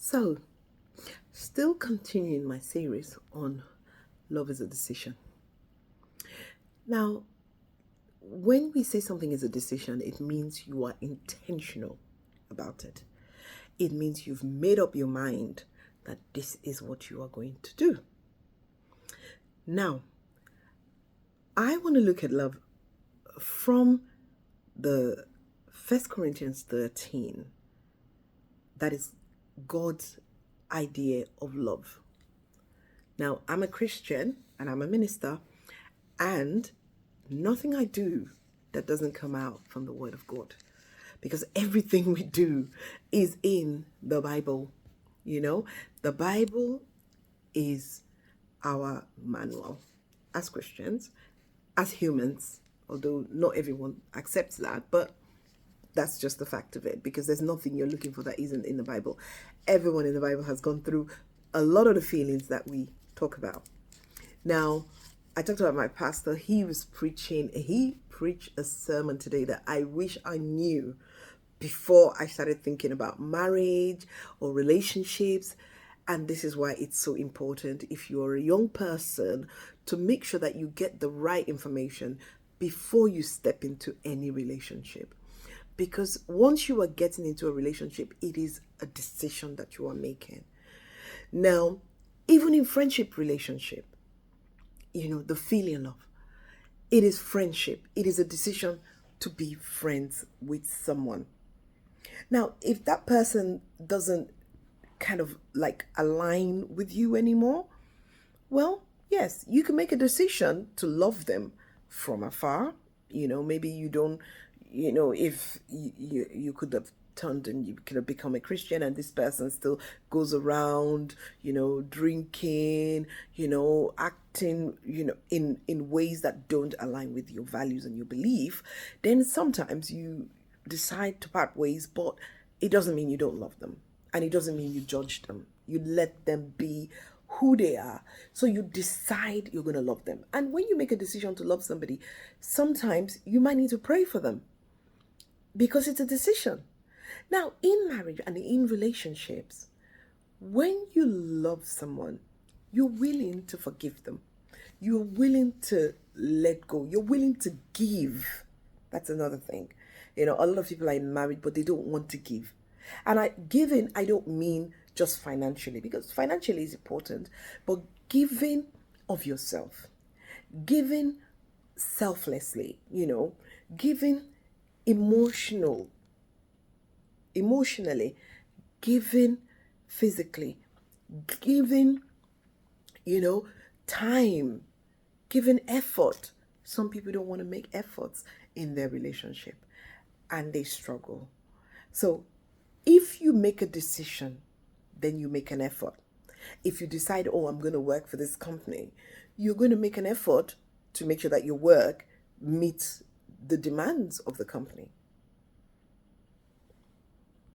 So, still continuing my series on love is a decision. Now, when we say something is a decision, it means you are intentional about it. It means you've made up your mind that this is what you are going to do. Now, I want to look at love from the 1 Corinthians 13. That is God's idea of love. Now, I'm a Christian and I'm a minister, and nothing I do that doesn't come out from the Word of God, because everything we do is in the Bible. The Bible is our manual as Christians, as humans, although not everyone accepts that, but that's just the fact of it, because there's nothing you're looking for that isn't in the Bible. Everyone in the Bible has gone through a lot of the feelings that we talk about. Now, I talked about my pastor. He preached a sermon today that I wish I knew before I started thinking about marriage or relationships. And this is why it's so important, if you're a young person, to make sure that you get the right information before you step into any relationship. Because once you are getting into a relationship, it is a decision that you are making. Now, even in friendship relationship, the feeling of it is friendship. It is a decision to be friends with someone. Now, if that person doesn't kind of like align with you anymore, well, yes, you can make a decision to love them from afar. Maybe you don't, if you could have turned and you could have become a Christian, and this person still goes around, drinking, acting, in ways that don't align with your values and your belief, then sometimes you decide to part ways, but it doesn't mean you don't love them. And it doesn't mean you judge them. You let them be who they are. So you decide you're going to love them. And when you make a decision to love somebody, sometimes you might need to pray for them, because it's a decision. Now, in marriage and in relationships, when you love someone, you're willing to forgive them. You're willing to let go. You're willing to give. That's another thing. A lot of people are married, but they don't want to give. And giving, I don't mean just financially, because financially is important, but giving of yourself, giving selflessly, giving emotionally, giving physically, giving, time, giving effort. Some people don't want to make efforts in their relationship and they struggle. So if you make a decision, then you make an effort. If you decide, I'm going to work for this company, you're going to make an effort to make sure that your work meets the demands of the company.